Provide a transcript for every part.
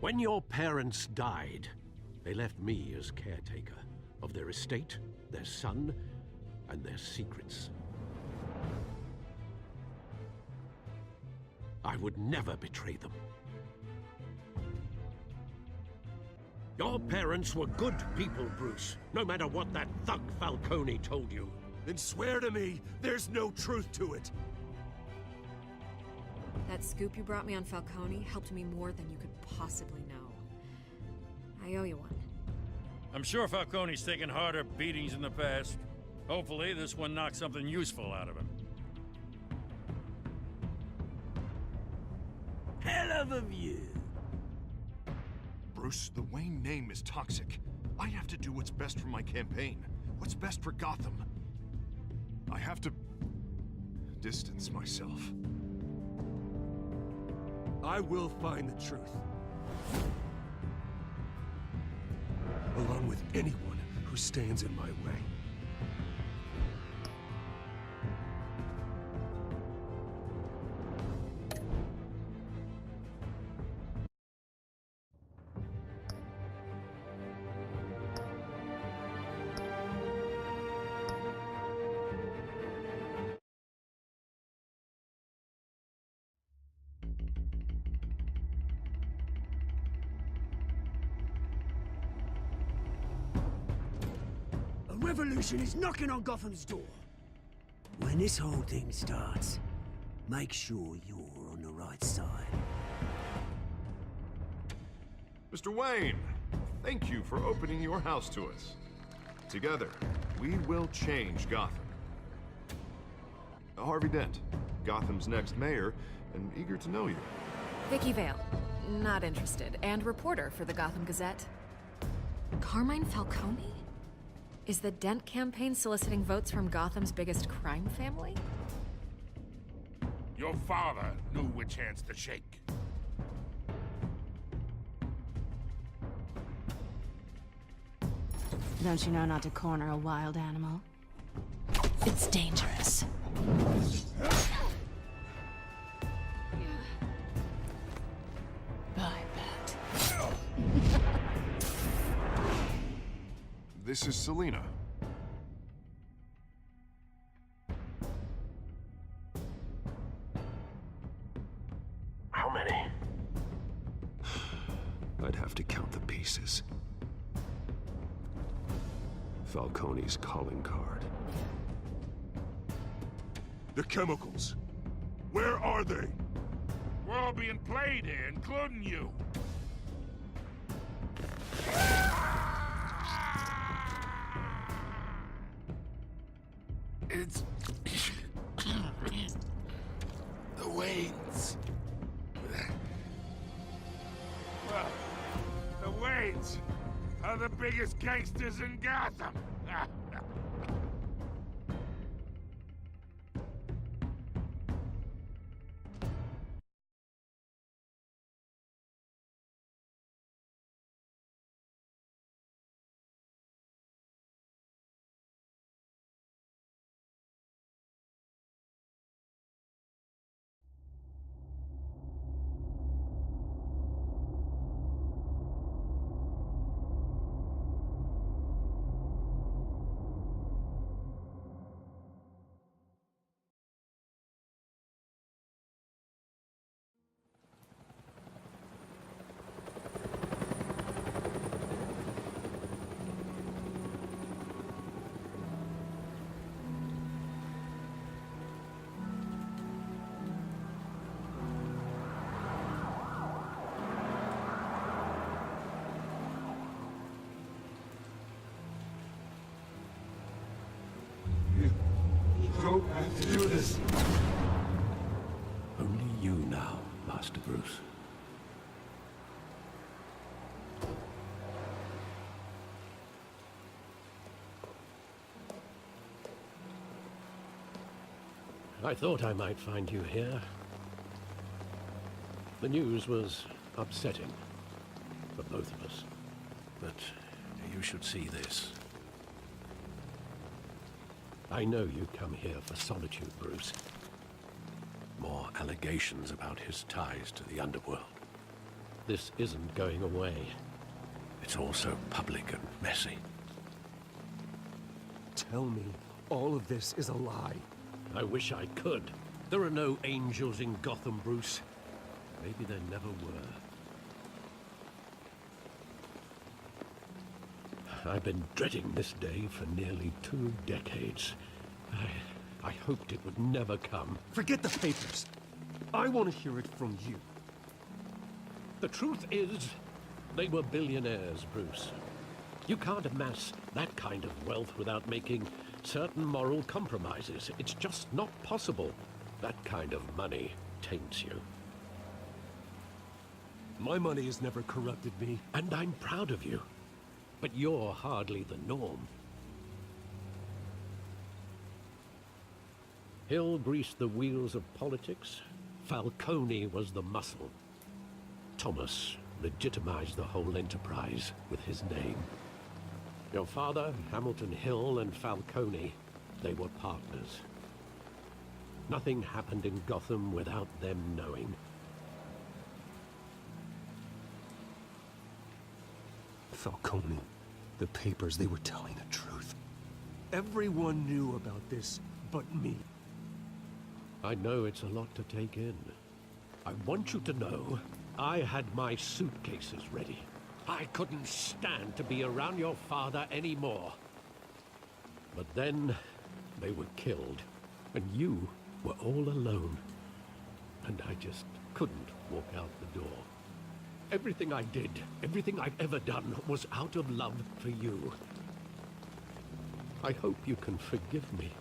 When your parents died, they left me as caretaker of their estate, their son, and their secrets. I would never betray them. Your parents were good people, Bruce, no matter what that thug Falcone told you. Then swear to me there's no truth to it. That scoop you brought me on Falcone helped me more than you could possibly know. I owe you one. I'm sure Falcone's taken harder beatings in the past. Hopefully, this one knocks something useful out of him. Hell of a view. Bruce, the Wayne name is toxic. I have to do what's best for my campaign. What's best for Gotham. I have to distance myself. I will find the truth. Along with anyone who stands in my way. A revolution is knocking on Gotham's door. When this whole thing starts, make sure you're on the right side. Mr. Wayne, thank you for opening your house to us. Together, we will change Gotham. Harvey Dent, Gotham's next mayor, and eager to know you. Vicky Vale, not interested, and reporter for the Gotham Gazette. Carmine Falcone? Is the Dent campaign soliciting votes from Gotham's biggest crime family? Your father knew which hands to shake. Don't you know not to corner a wild animal? It's dangerous. I bet. This is Selina. How many? I'd have to count the pieces. Falcone's calling card. The chemicals. Where are they? We're all being played here, including you. It's... the Waynes. Well, the Waynes are the biggest gangsters in Gotham. Don't have to do this. Only you now, Master Bruce. I thought I might find you here. The news was upsetting for both of us, but you should see this. I know you come here for solitude, Bruce. More allegations about his ties to the underworld. this isn't going away. It's all so public and messy. Tell me, all of this is a lie. I wish I could. There are no angels in Gotham, Bruce. Maybe there never were. I've been dreading this day for nearly 2 decades. I hoped it would never come. Forget the papers. I want to hear it from you. The truth is, they were billionaires, Bruce. You can't amass that kind of wealth without making certain moral compromises. It's just not possible. That kind of money taints you. My money has never corrupted me. And I'm proud of you. But you're hardly the norm. Hill greased the wheels of politics. Falcone was the muscle. Thomas legitimized the whole enterprise with his name. Your father, Hamilton Hill, and Falcone, they were partners. Nothing happened in Gotham without them knowing. Falcone, the papers, they were telling the truth. Everyone knew about this but me. I know it's a lot to take in. I want you to know, I had my suitcases ready. I couldn't stand to be around your father anymore. But then, they were killed, and you were all alone. And I just couldn't walk out the door. Everything I did, everything I've ever done, was out of love for you. I hope you can forgive me.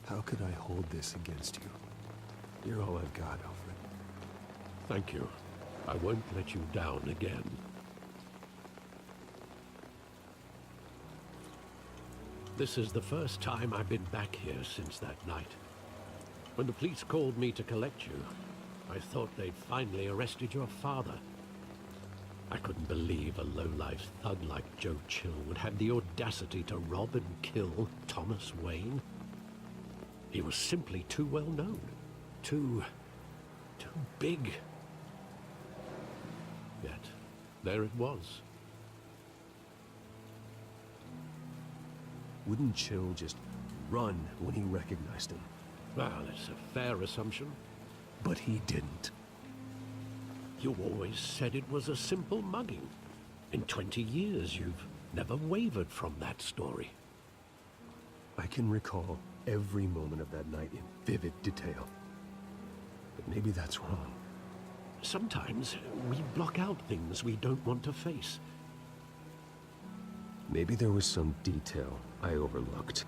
How could I hold this against you? You're all I've got, Alfred. Thank you. I won't let you down again. This is the first time I've been back here since that night. When the police called me to collect you, I thought they'd finally arrested your father. I couldn't believe a low-life thug like Joe Chill would have the audacity to rob and kill Thomas Wayne. He was simply too well known. Too big. Yet, there it was. Wouldn't Chill just run when he recognized him? Well, it's a fair assumption. But he didn't. You always said it was a simple mugging. In 20 years, you've never wavered from that story. I can recall every moment of that night in vivid detail. But maybe that's wrong. Sometimes we block out things we don't want to face. Maybe there was some detail I overlooked.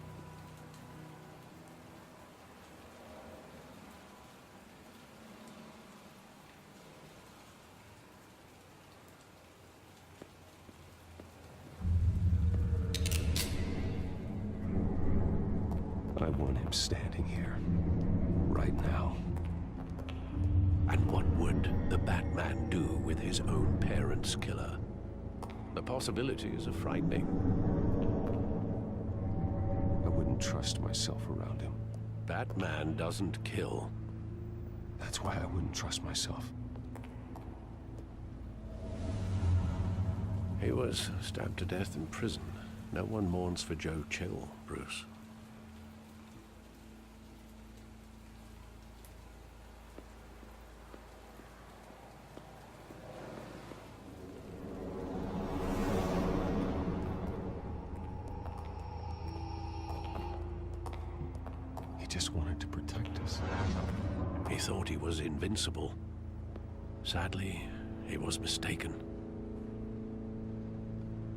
I want him standing here, right now. And what would the Batman do with his own parents' killer? The possibilities are frightening. I wouldn't trust myself around him. Batman doesn't kill. That's why I wouldn't trust myself. He was stabbed to death in prison. No one mourns for Joe Chill, Bruce. He just wanted to protect us. He thought he was invincible. Sadly, he was mistaken.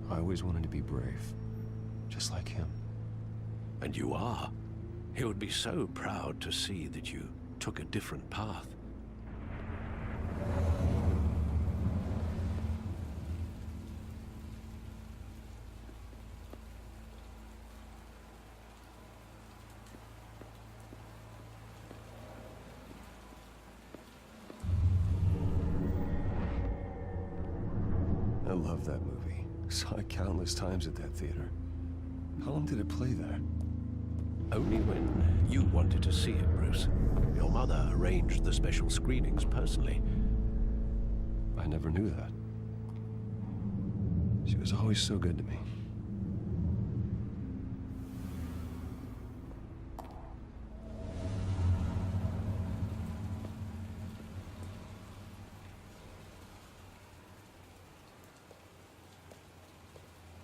I always wanted to be brave, just like him. And you are. He would be so proud to see that you took a different path. I love that movie. Saw it countless times at that theater. How long did it play there? Only when you wanted to see it, Bruce. Your mother arranged the special screenings personally. I never knew that. She was always so good to me.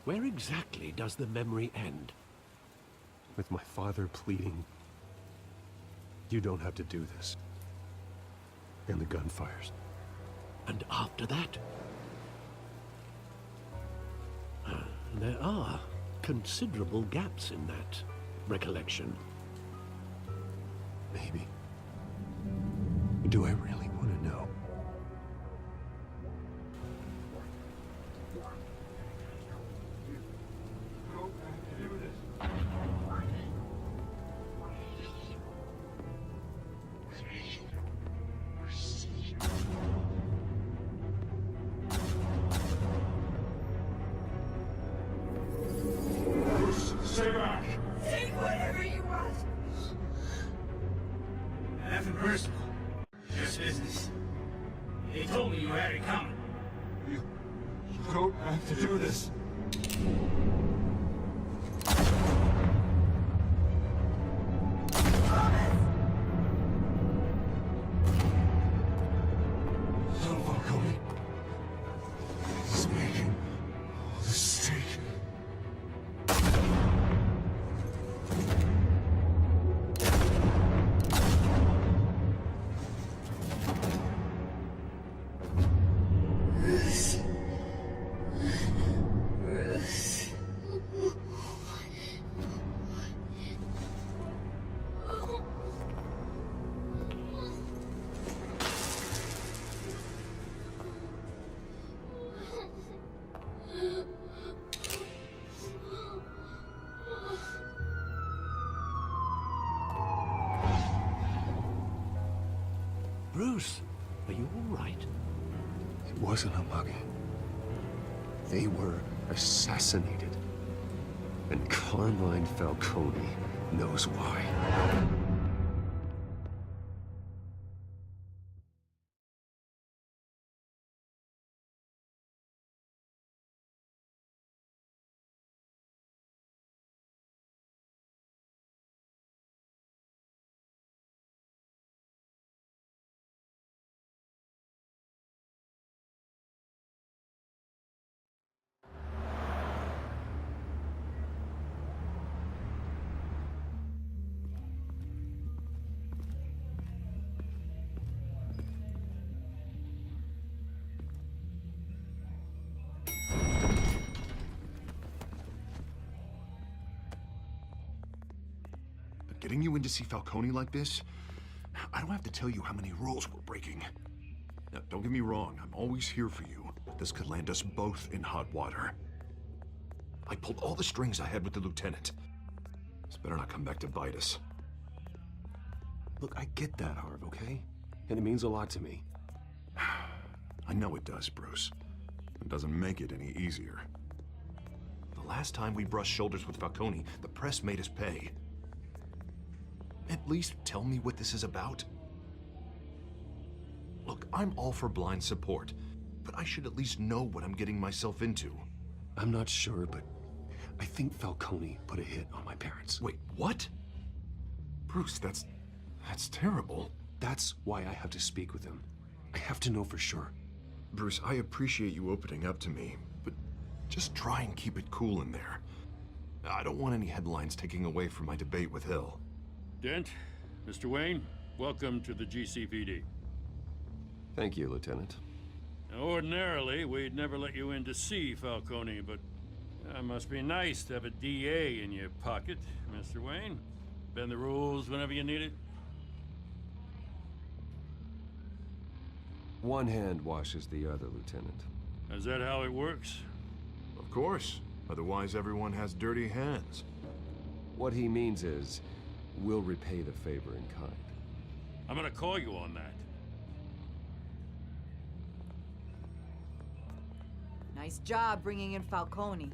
Where exactly does the memory end? With my father pleading, "You don't have to do this." And the gunfires. And after that? There are considerable gaps in that recollection. Maybe. Do I really want to know? Stay back! Take whatever you want. Nothing personal. Just business. They told me you had it coming. You don't have to do this. Son Falcone is making a mistake. Bruce, are you all right? It wasn't a mugging. They were assassinated. And Carmine Falcone knows why. Getting you in to see Falcone like this? I don't have to tell you how many rules we're breaking. Now, don't get me wrong, I'm always here for you, but this could land us both in hot water. I pulled all the strings I had with the lieutenant. This better not come back to bite us. Look, I get that, Harv, okay? And it means a lot to me. I know it does, Bruce. It doesn't make it any easier. The last time we brushed shoulders with Falcone, the press made us pay. At least tell me what this is about. Look, I'm all for blind support, but I should at least know what I'm getting myself into. I'm not sure, but I think Falcone put a hit on my parents. Wait, what? Bruce, that's terrible. That's why I have to speak with him. I have to know for sure. Bruce, I appreciate you opening up to me, but just try and keep it cool in there. I don't want any headlines taking away from my debate with Hill. Dent, Mr. Wayne, welcome to the GCPD. Thank you, Lieutenant. Now, ordinarily, we'd never let you in to see Falcone, but it must be nice to have a DA in your pocket, Mr. Wayne. Bend the rules whenever you need it. One hand washes the other, Lieutenant. Is that how it works? Of course. Otherwise, everyone has dirty hands. What he means is, we'll repay the favor in kind. I'm gonna call you on that. Nice job bringing in Falcone.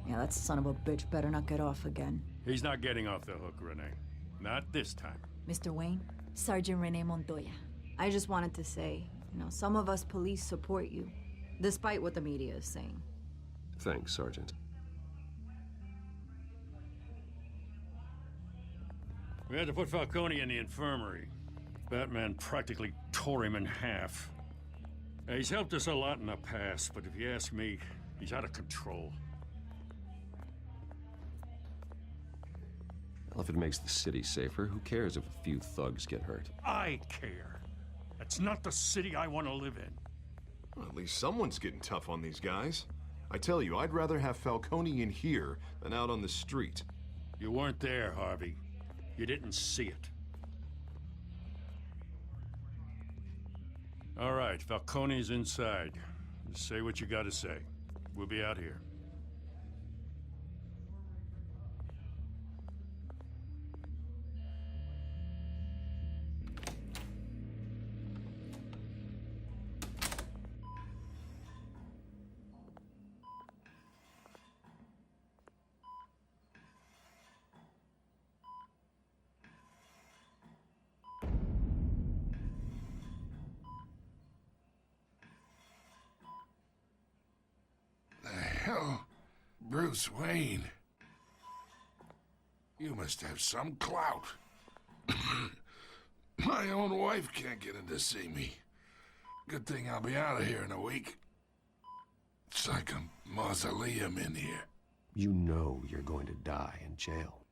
Yeah, that son of a bitch better not get off again. He's not getting off the hook, Renee. Not this time. Mr. Wayne, Sergeant Renee Montoya. I just wanted to say, some of us police support you, despite what the media is saying. Thanks, Sergeant. We had to put Falcone in the infirmary. Batman practically tore him in half. He's helped us a lot in the past, but if you ask me, he's out of control. Well, if it makes the city safer, who cares if a few thugs get hurt? I care. That's not the city I want to live in. Well, at least someone's getting tough on these guys. I tell you, I'd rather have Falcone in here than out on the street. You weren't there, Harvey. You didn't see it. All right, Falcone's inside. Just say what you gotta say. We'll be out here. Hell, Bruce Wayne. You must have some clout. My own wife can't get in to see me. Good thing I'll be out of here in a week. It's like a mausoleum in here. You know you're going to die in jail.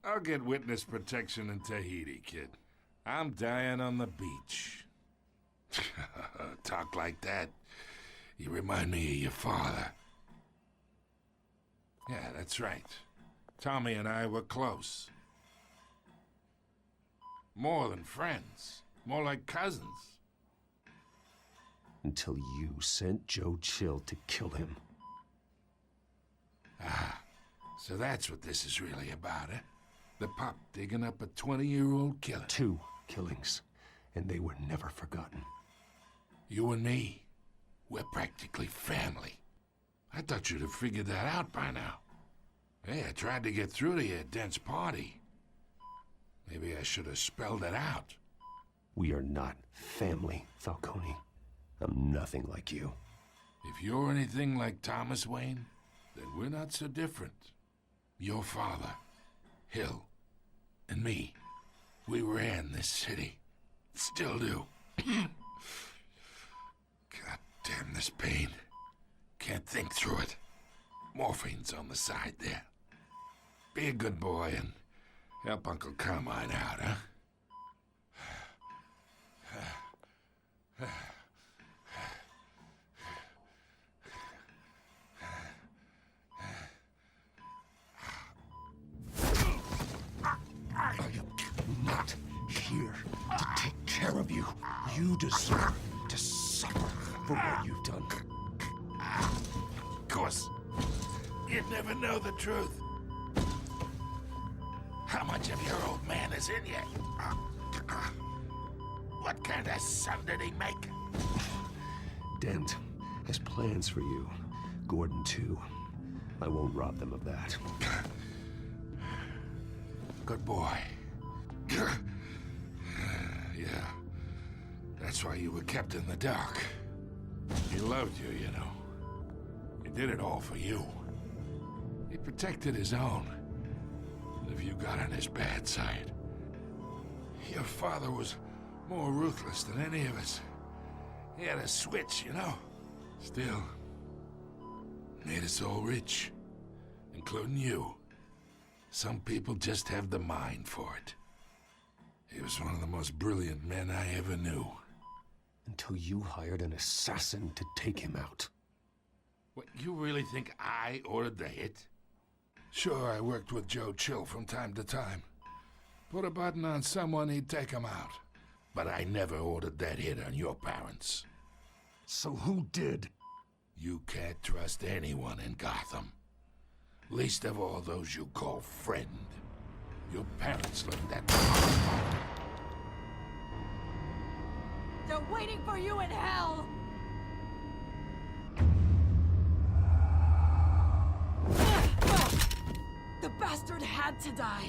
I'll get witness protection in Tahiti, kid. I'm dying on the beach. Talk like that. You remind me of your father. Yeah, that's right. Tommy and I were close. More than friends. More like cousins. Until you sent Joe Chill to kill him. Ah, so that's what this is really about, eh? The pup digging up a 20-year-old killer. 2 killings, and they were never forgotten. You and me, we're practically family. I thought you'd have figured that out by now. Hey, I tried to get through to your dense party. Maybe I should have spelled it out. We are not family, Falcone. I'm nothing like you. If you're anything like Thomas Wayne, then we're not so different. Your father, Hill, and me, we ran this city. Still do. God damn this pain. Can't think through it. Morphine's on the side there. Be a good boy and help Uncle Carmine out, huh? I am not here to take care of you. You deserve to suffer for what you've done. Of course. You'd never know the truth. How much of your old man is in you? What kind of son did he make? Dent has plans for you. Gordon, too. I won't rob them of that. Good boy. Yeah. That's why you were kept in the dark. He loved you, you know. He did it all for you. He protected his own. And if you got on his bad side, your father was more ruthless than any of us. He had a switch, you know. Still, made us all rich, including you. Some people just have the mind for it. He was one of the most brilliant men I ever knew. Until you hired an assassin to take him out. What, you really think I ordered the hit? Sure, I worked with Joe Chill from time to time. Put a button on someone, he'd take him out. But I never ordered that hit on your parents. So who did? You can't trust anyone in Gotham. Least of all those you call friend. Your parents learned that. They're waiting for you in hell! bastard had to die.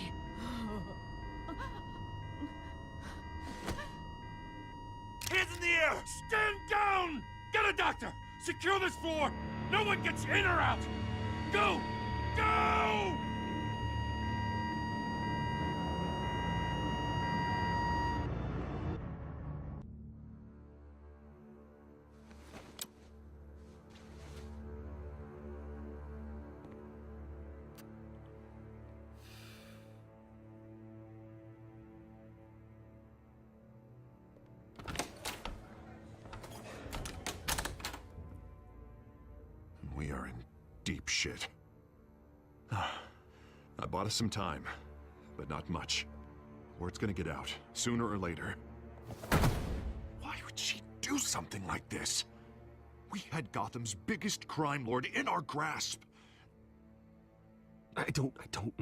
Hands in the air! Stand down! Get a doctor! Secure this floor! No one gets in or out! Go! Go! We are in deep shit. I bought us some time, but not much. Word's gonna get out, sooner or later. Why would she do something like this? We had Gotham's biggest crime lord in our grasp. I don't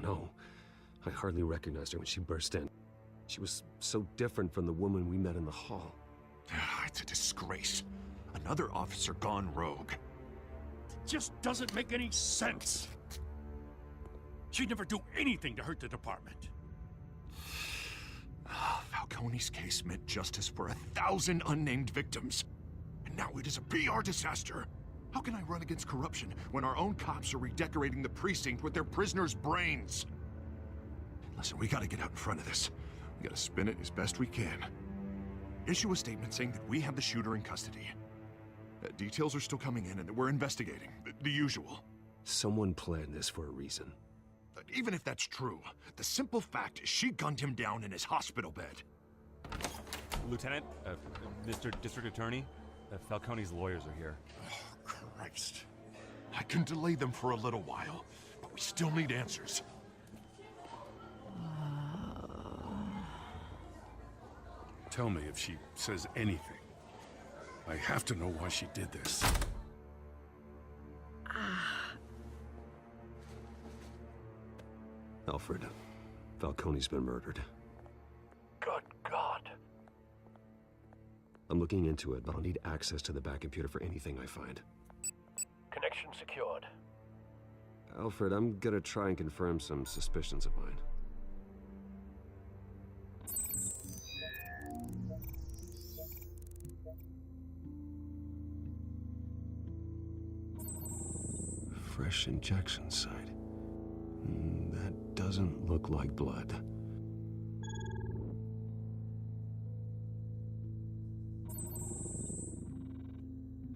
know. I hardly recognized her when she burst in. She was so different from the woman we met in the hall. It's a disgrace. Another officer gone rogue. Just doesn't make any sense. She'd never do anything to hurt the department. Falcone's case meant justice for 1,000 unnamed victims. And now it is a PR disaster. How can I run against corruption when our own cops are redecorating the precinct with their prisoners' brains? Listen, we gotta get out in front of this. We gotta spin it as best we can. Issue a statement saying that we have the shooter in custody. Details are still coming in and that we're investigating. The usual. Someone planned this for a reason. Even if that's true, the simple fact is she gunned him down in his hospital bed. Lieutenant, Mr. District Attorney, Falcone's lawyers are here. Oh, Christ. I can delay them for a little while, but we still need answers. Tell me if she says anything. I have to know why she did this. Alfred, Falcone's been murdered. Good God. I'm looking into it, but I'll need access to the back computer for anything I find. Connection secured. Alfred, I'm gonna try and confirm some suspicions of mine. Fresh injection site. That doesn't look like blood.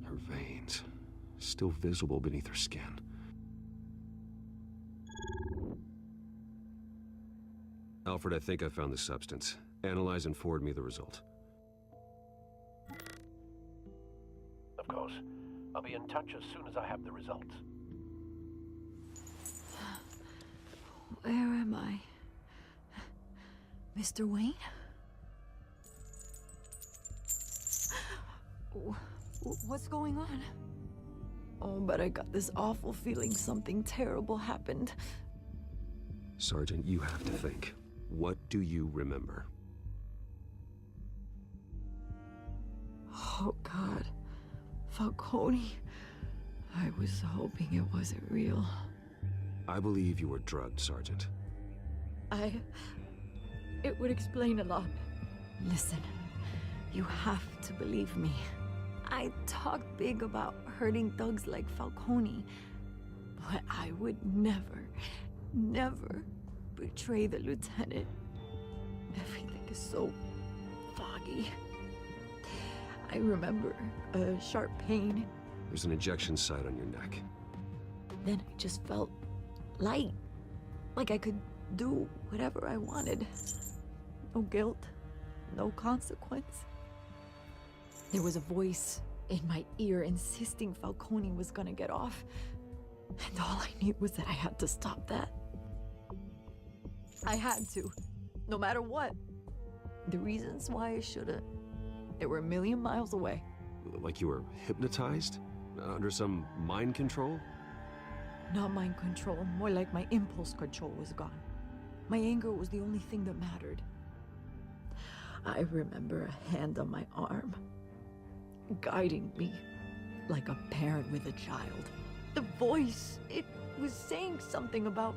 Her veins, still visible beneath her skin. Alfred, I think I found the substance. Analyze and forward me the result. Of course. I'll be in touch as soon as I have the results. Where am I? Mr. Wayne? What's going on? Oh, but I got this awful feeling something terrible happened. Sergeant, you have to think. What do you remember? Oh, God. Falcone. I was hoping it wasn't real. I believe you were drugged, Sergeant. It would explain a lot. Listen, you have to believe me. I talk big about hurting thugs like Falcone, but I would never betray the lieutenant. Everything is so foggy. I remember a sharp pain. There's an injection site on your neck. Then I just felt light, like I could do whatever I wanted. No guilt, no consequence. There was a voice in my ear insisting Falcone was gonna get off, and all I knew was that I had to stop that. I had to, no matter what. The reasons why I should've, they were a million miles away. Like you were hypnotized? Under some mind control? Not mind control, more like my impulse control was gone. My anger was the only thing that mattered. I remember a hand on my arm, guiding me like a parent with a child. The voice, it was saying something about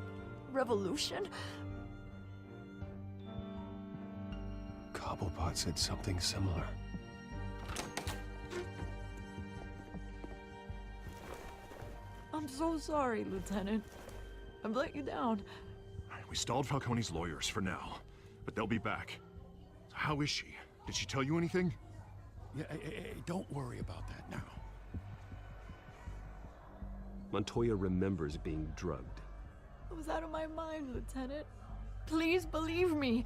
revolution? Cobblepot said something similar. I'm so sorry, Lieutenant. I've let you down. We stalled Falcone's lawyers for now, but they'll be back. So how is she? Did she tell you anything? Yeah, don't worry about that now. Montoya remembers being drugged. I was out of my mind, Lieutenant. Please believe me.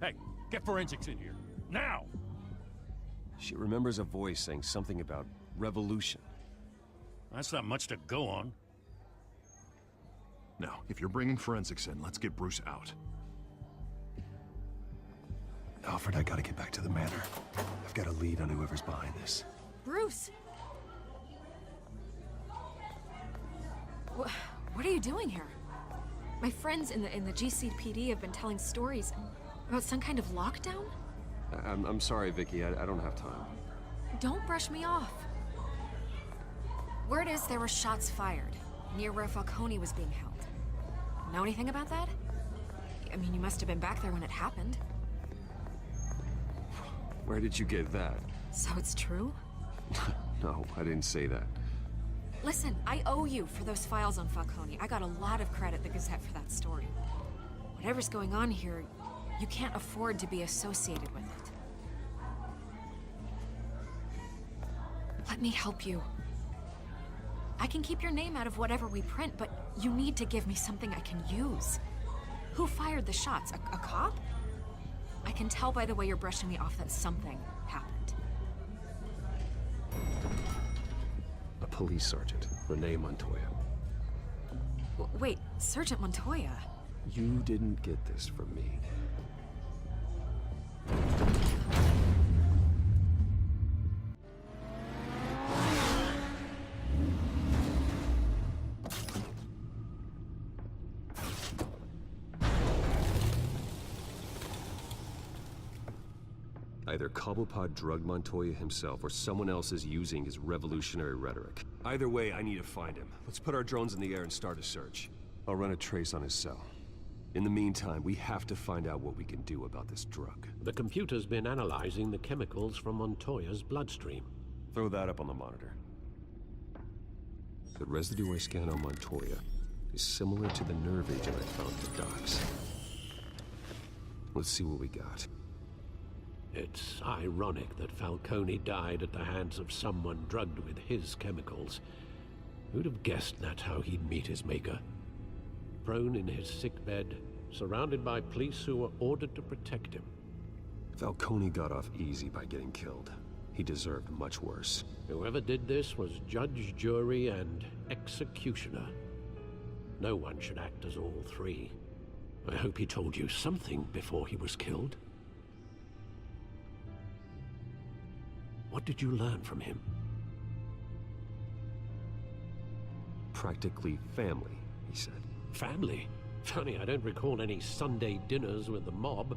Hey, get forensics in here. Now! She remembers a voice saying something about revolution. That's not much to go on. Now, if you're bringing forensics in, let's get Bruce out. Alfred, I gotta get back to the manor. I've got a lead on whoever's behind this. Bruce! What are you doing here? My friends in the GCPD have been telling stories about some kind of lockdown? I'm sorry, Vicky. I don't have time. Don't brush me off. Word is there were shots fired near where Falcone was being held. Know anything about that? I mean, you must have been back there when it happened. Where did you get that? So it's true? No, I didn't say that. Listen, I owe you for those files on Falcone. I got a lot of credit at the Gazette for that story. Whatever's going on here, you can't afford to be associated with it. Let me help you. I can keep your name out of whatever we print, but you need to give me something I can use. Who fired the shots? A cop? I can tell by the way you're brushing me off that something happened. A police sergeant, Renee Montoya. Wait, Sergeant Montoya? You didn't get this from me. Either Cobblepot drugged Montoya himself, or someone else is using his revolutionary rhetoric. Either way, I need to find him. Let's put our drones in the air and start a search. I'll run a trace on his cell. In the meantime, we have to find out what we can do about this drug. The computer's been analyzing the chemicals from Montoya's bloodstream. Throw that up on the monitor. The residue I scanned on Montoya is similar to the nerve agent I found at the docks. Let's see what we got. It's ironic that Falcone died at the hands of someone drugged with his chemicals. Who'd have guessed that's how he'd meet his maker? Prone in his sickbed, surrounded by police who were ordered to protect him. Falcone got off easy by getting killed. He deserved much worse. Whoever did this was judge, jury, and executioner. No one should act as all three. I hope he told you something before he was killed. What did you learn from him? Practically family, he said. Family? Funny, I don't recall any Sunday dinners with the mob.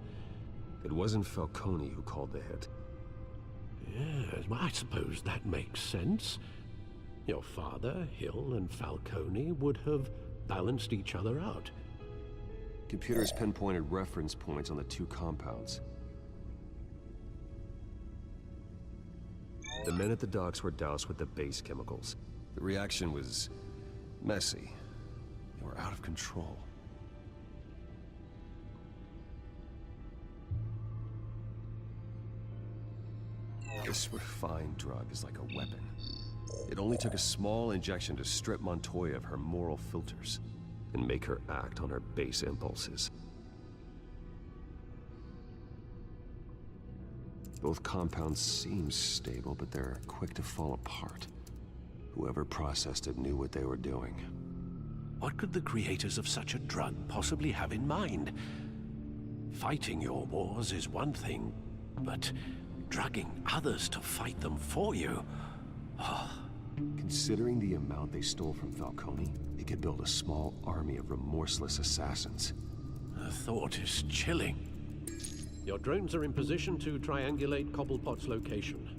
It wasn't Falcone who called the hit. Yes, well, I suppose that makes sense. Your father, Hill, and Falcone would have balanced each other out. Computers pinpointed reference points on the two compounds. The men at the docks were doused with the base chemicals. The reaction was messy. They were out of control. This refined drug is like a weapon. It only took a small injection to strip Montoya of her moral filters and make her act on her base impulses. Both compounds seem stable, but they're quick to fall apart. Whoever processed it knew what they were doing. What could the creators of such a drug possibly have in mind? Fighting your wars is one thing, but drugging others to fight them for you? Considering the amount they stole from Falcone, they could build a small army of remorseless assassins. The thought is chilling. Your drones are in position to triangulate Cobblepot's location.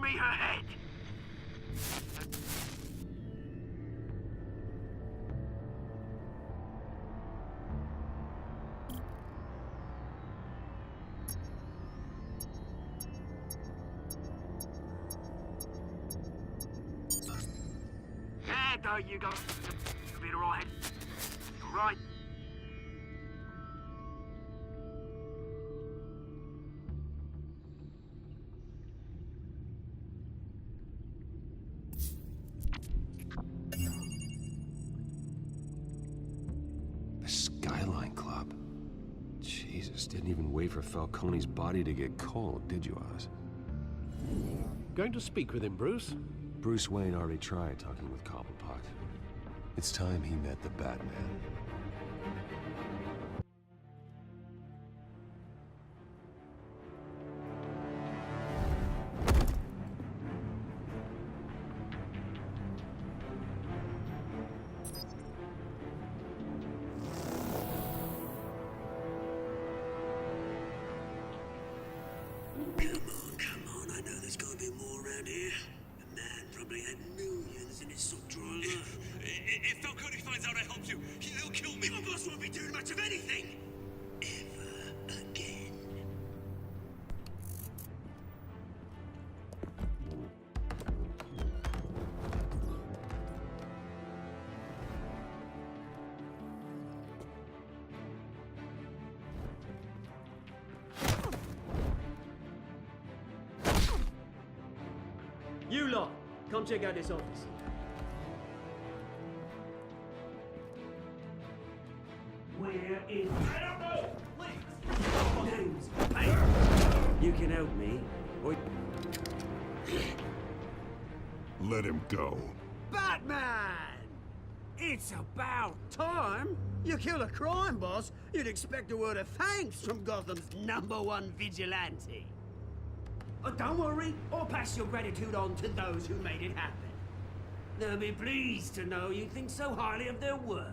me her head! Yeah, don't you go. You'll be alright. Alright. The Skyline Club. Jesus, didn't even wait for Falcone's body to get cold, did you, Oz? Going to speak with him, Bruce? Bruce Wayne already tried talking with Cobblepot. It's time he met the Batman. Come on, I know there's gotta be more around here. The man probably had millions in his soft drawer alone. If Falcone finds out I helped you, he'll kill me. Your boss won't be doing much of anything! Ever again. You lot, come check out this office. Where is... I don't know! Name's Payne. You can help me, or... Let him go. Batman! It's about time! You kill a crime boss, you'd expect a word of thanks from Gotham's #1 vigilante. Oh, don't worry, I'll pass your gratitude on to those who made it happen. They'll be pleased to know you think so highly of their work.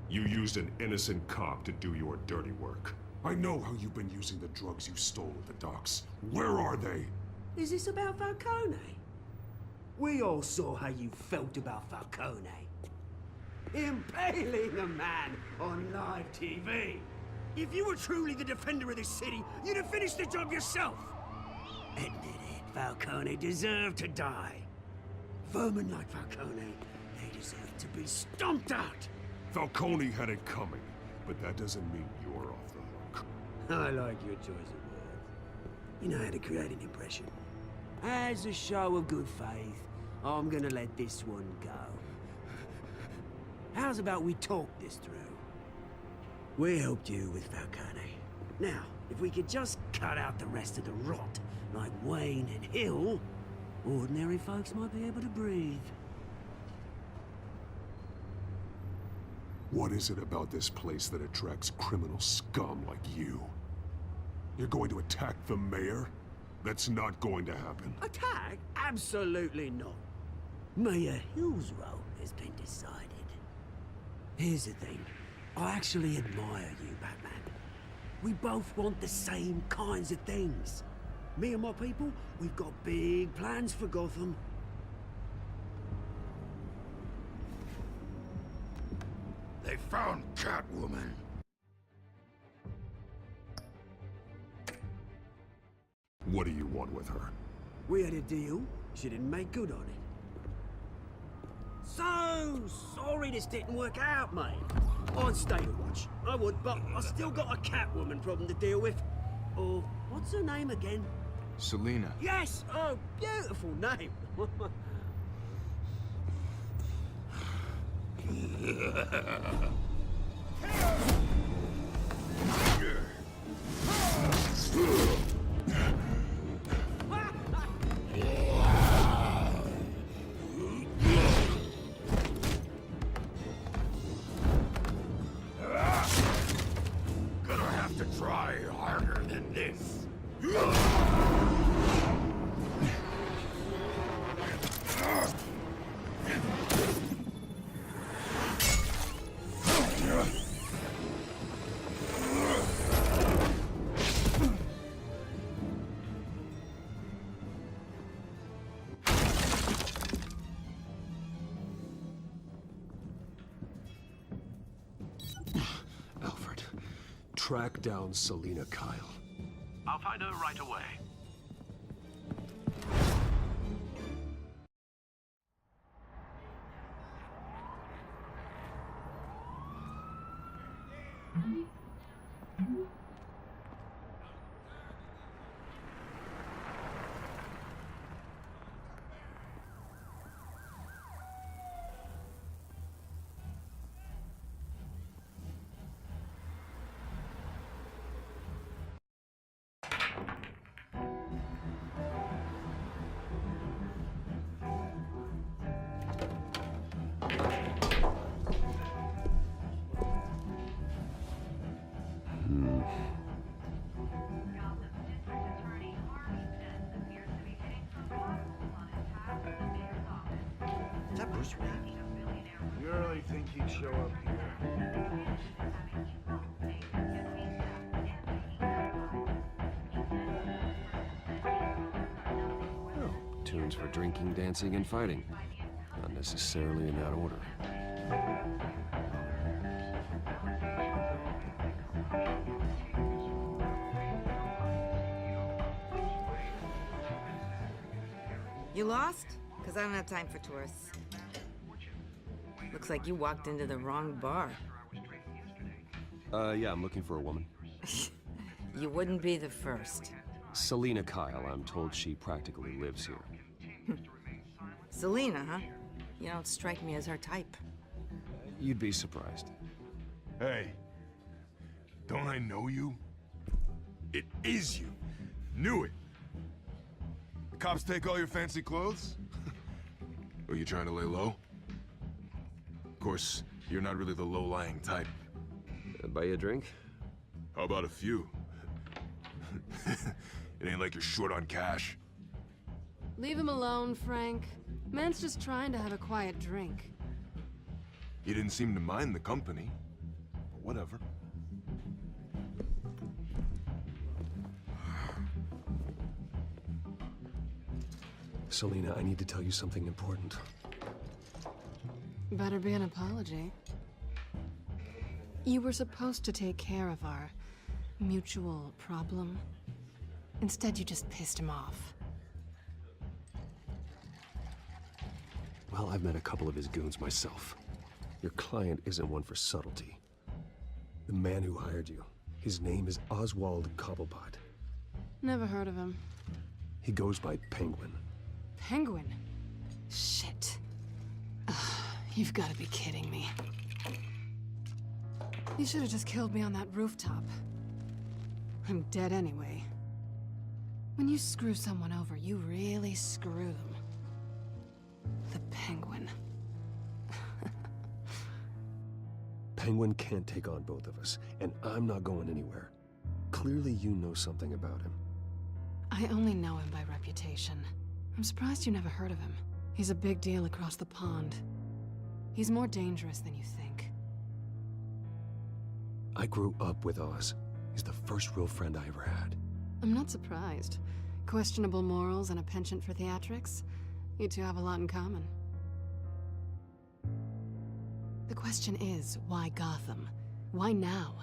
You used an innocent cop to do your dirty work. I know how you've been using the drugs you stole at the docks. Where are they? Is this about Falcone? We all saw how you felt about Falcone. Impaling a man on live TV. If you were truly the defender of this city, you'd have finished the job yourself. Admit it, Falcone deserved to die. Vermin like Falcone, they deserve to be stomped out. Falcone had it coming, but that doesn't mean you're off the hook. I like your choice of words. You know how to create an impression. As a show of good faith, I'm gonna let this one go. How's about we talk this through? We helped you with Falcone. Now, if we could just cut out the rest of the rot, like Wayne and Hill, ordinary folks might be able to breathe. What is it about this place that attracts criminal scum like you? You're going to attack the mayor? That's not going to happen. Attack? Absolutely not. Mayor Hill's role has been decided. Here's the thing. I actually admire you, Batman. We both want the same kinds of things. Me and my people, we've got big plans for Gotham. They found Catwoman. What do you want with her? We had a deal. She didn't make good on it. So sorry this didn't work out, mate. I'd stay to watch. I would, but I still got a Catwoman problem to deal with. Or, what's her name again? Selina. Yes! Oh, beautiful name. Gonna have to try harder than this. Track down Selina Kyle. I'll find her right away. Is that Bruce Wayne? You really think he'd show up here? Oh, tunes for drinking, dancing, and fighting. Not necessarily in that order. You lost? Because I don't have time for tourists. Looks like you walked into the wrong bar. Yeah, I'm looking for a woman. You wouldn't be the first. Selina Kyle, I'm told she practically lives here. Selina, huh? You don't strike me as her type. You'd be surprised. Hey, don't I know you? It is you. Knew it. The cops take all your fancy clothes? Are you trying to lay low? Of course, you're not really the low-lying type. Buy you a drink? How about a few? It ain't like you're short on cash. Leave him alone, Frank. Man's just trying to have a quiet drink. He didn't seem to mind the company. But whatever. Selina, I need to tell you something important. Better be an apology. You were supposed to take care of our mutual problem. Instead, you just pissed him off. Well, I've met a couple of his goons myself. Your client isn't one for subtlety. The man who hired you, his name is Oswald Cobblepot. Never heard of him. He goes by Penguin. Penguin? Shit. Ugh, you've got to be kidding me. You should have just killed me on that rooftop. I'm dead anyway. When you screw someone over, you really screw them. The Penguin. Penguin can't take on both of us, and I'm not going anywhere. Clearly you know something about him. I only know him by reputation. I'm surprised you never heard of him. He's a big deal across the pond. He's more dangerous than you think. I grew up with Oz. He's the first real friend I ever had. I'm not surprised. Questionable morals and a penchant for theatrics. You two have a lot in common. The question is, why Gotham? Why now?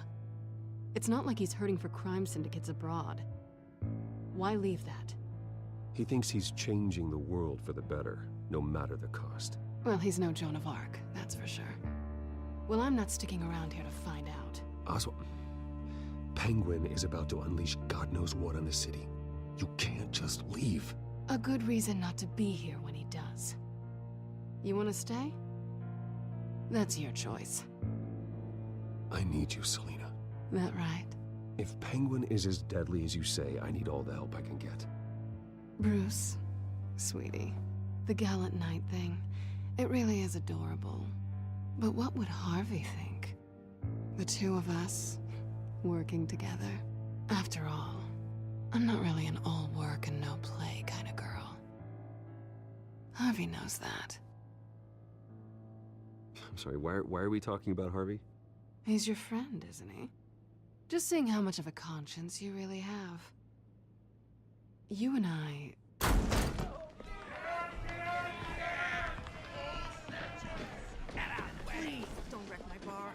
It's not like he's hurting for crime syndicates abroad. Why leave that? He thinks he's changing the world for the better, no matter the cost. Well, he's no Joan of Arc, that's for sure. Well, I'm not sticking around here to find out. Oswald, Penguin is about to unleash God knows what on the city. You can't just leave. A good reason not to be here when he does. You want to stay? That's your choice. I need you, Selina. That right? If Penguin is as deadly as you say, I need all the help I can get. Bruce, sweetie, the gallant knight thing, it really is adorable. But what would Harvey think? The two of us, working together. After all, I'm not really an all work and no play kind of girl. Harvey knows that. I'm sorry, why are we talking about Harvey? He's your friend, isn't he? Just seeing how much of a conscience you really have. You and I... Please, don't wreck my bar.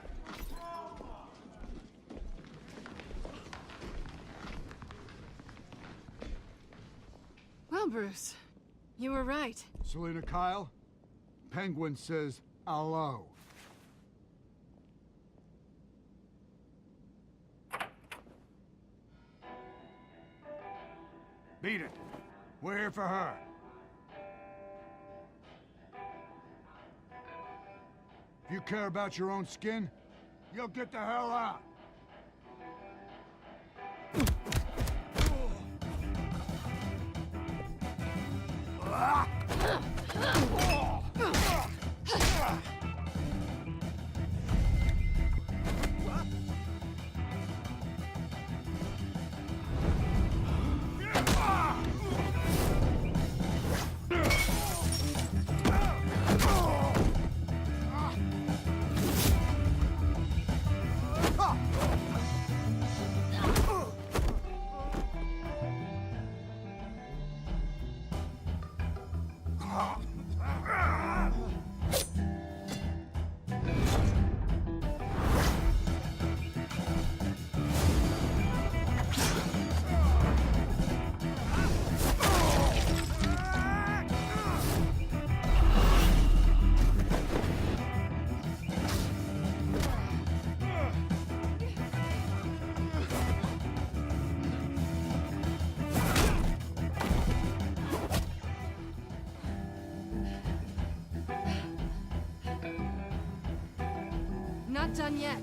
Well, Bruce, you were right. Selena Kyle, Penguin says hello. Beat it. We're here for her. If you care about your own skin, you'll get the hell out. Not done yet.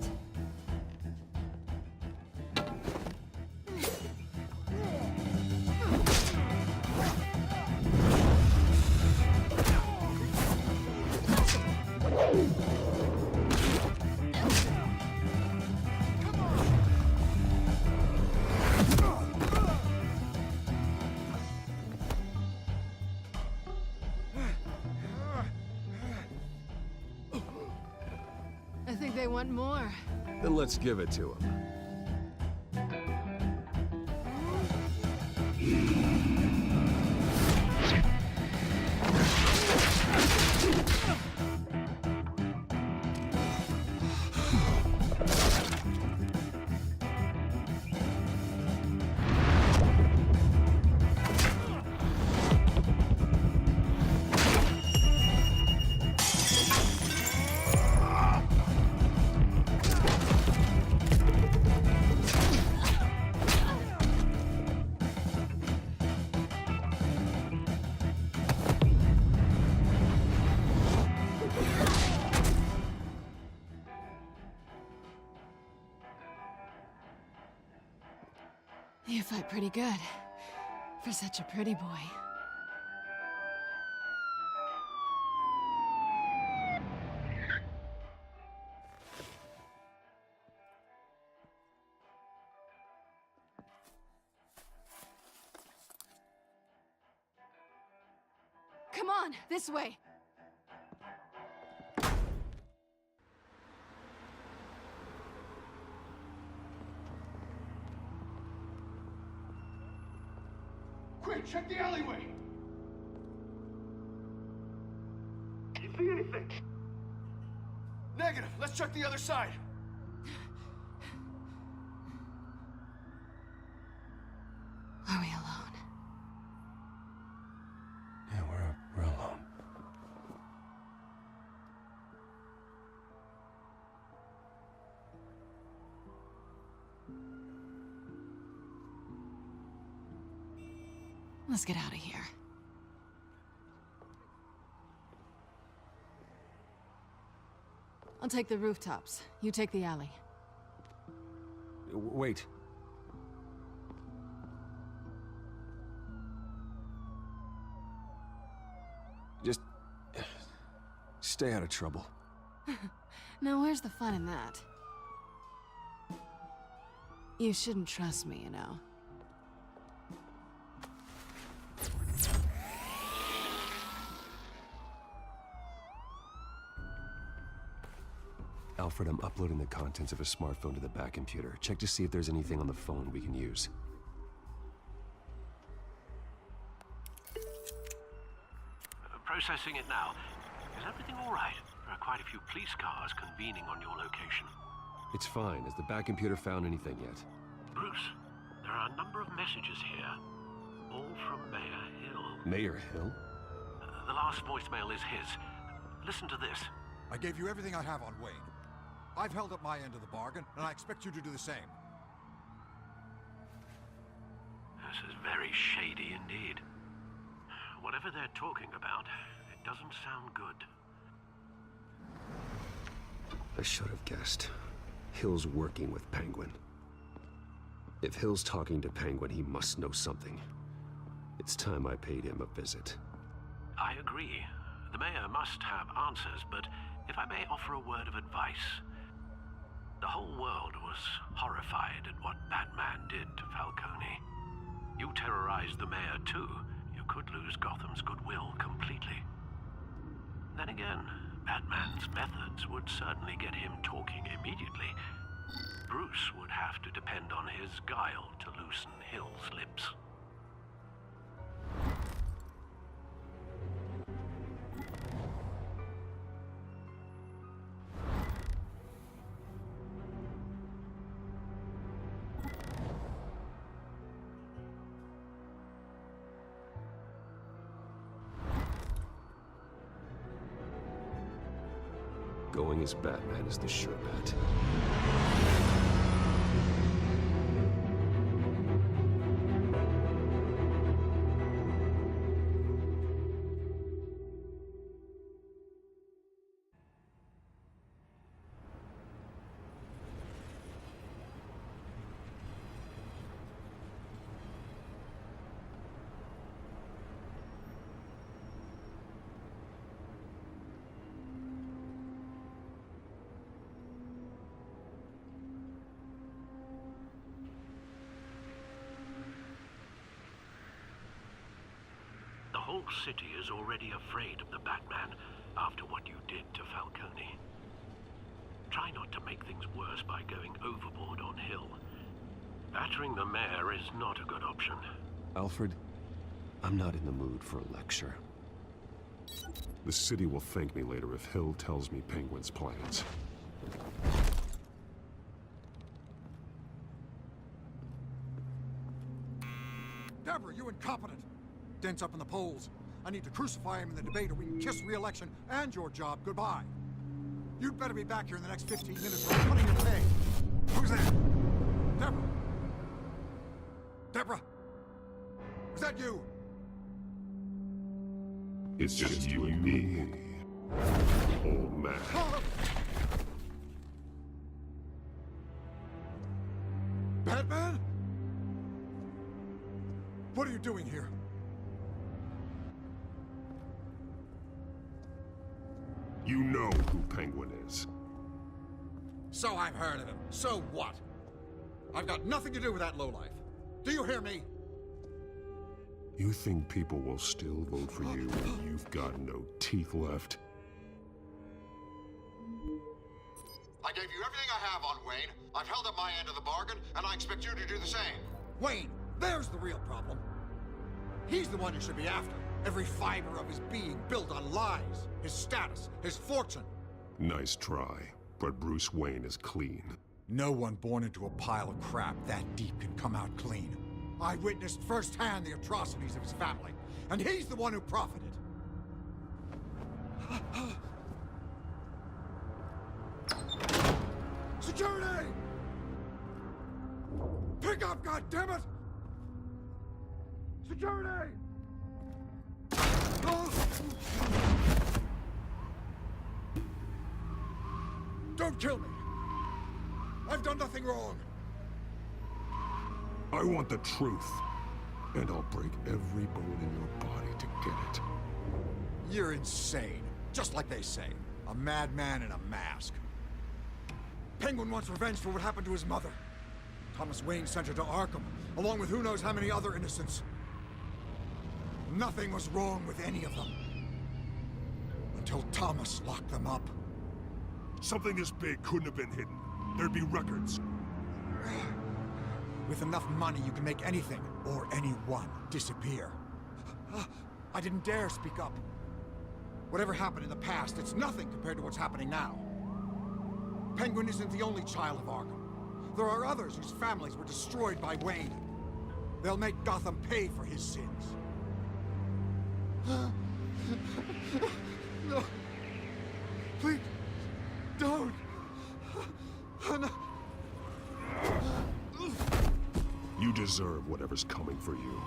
I think they want more. Then let's give it to them. You fight pretty good. For such a pretty boy. Come on, this way. Quick, check the alleyway! You see anything? Negative. Let's check the other side. Are we alone? Yeah, we're alone. Let's get out of here. I'll take the rooftops. You take the alley. Wait. Just stay out of trouble. Now, where's the fun in that? You shouldn't trust me, you know. Alfred, I'm uploading the contents of a smartphone to the back computer. Check to see if there's anything on the phone we can use. Processing it now. Is everything all right? There are quite a few police cars convening on your location. It's fine. Has the back computer found anything yet? Bruce, there are a number of messages here. All from Mayor Hill. Mayor Hill? The last voicemail is his. Listen to this. I gave you everything I have on Wayne. I've held up my end of the bargain, and I expect you to do the same. This is very shady indeed. Whatever they're talking about, it doesn't sound good. I should have guessed. Hill's working with Penguin. If Hill's talking to Penguin, he must know something. It's time I paid him a visit. I agree. The mayor must have answers, but if I may offer a word of advice. The whole world was horrified at what Batman did to Falcone. You terrorized the mayor too. You could lose Gotham's goodwill completely. Then again, Batman's methods would certainly get him talking immediately. Bruce would have to depend on his guile to loosen Hill's lips. Going as Batman is the sure bet. The whole city is already afraid of the Batman after what you did to Falcone. Try not to make things worse by going overboard on Hill. Battering the mayor is not a good option. Alfred, I'm not in the mood for a lecture. The city will thank me later if Hill tells me Penguin's plans. Deborah, you incompetent! Dent's up in the polls. I need to crucify him in the debate or we can kiss re-election and your job goodbye. You'd better be back here in the next 15 minutes or I'm putting your pay. Who's there? Deborah? Deborah? Is that you? It's just you and me, old man. Batman? What are you doing here? You know who Penguin is. So I've heard of him. So what? I've got nothing to do with that lowlife. Do you hear me? You think people will still vote for you when you've got no teeth left? I gave you everything I have on Wayne. I've held up my end of the bargain, and I expect you to do the same. Wayne, there's the real problem. He's the one you should be after. Every fiber of his being built on lies, his status, his fortune. Nice try, but Bruce Wayne is clean. No one born into a pile of crap that deep can come out clean. I witnessed firsthand the atrocities of his family, and he's the one who profited. Security! Pick up, goddammit! Security! Don't kill me! I've done nothing wrong! I want the truth, and I'll break every bone in your body to get it. You're insane, just like they say. A madman in a mask. Penguin wants revenge for what happened to his mother. Thomas Wayne sent her to Arkham, along with who knows how many other innocents. Nothing was wrong with any of them. Until Thomas locked them up. Something this big couldn't have been hidden. There'd be records. With enough money, you can make anything, or anyone, disappear. I didn't dare speak up. Whatever happened in the past, it's nothing compared to what's happening now. Penguin isn't the only child of Arkham. There are others whose families were destroyed by Wayne. They'll make Gotham pay for his sins. No. Please, don't. No. You deserve whatever's coming for you.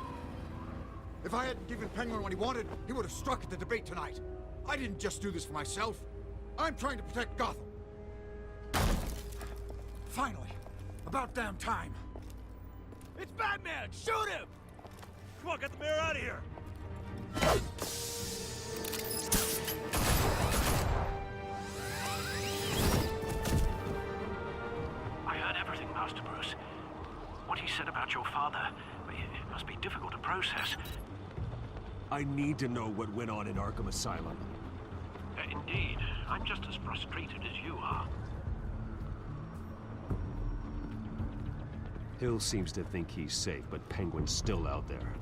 If I hadn't given Penguin what he wanted, he would have struck at the debate tonight. I didn't just do this for myself. I'm trying to protect Gotham. Finally. About damn time. It's Batman! Shoot him! Come on, get the mayor out of here! I heard everything, Master Bruce. What he said about your father, it must be difficult to process. I need to know what went on in Arkham Asylum. Indeed. I'm just as frustrated as you are. Hill seems to think he's safe, but Penguin's still out there.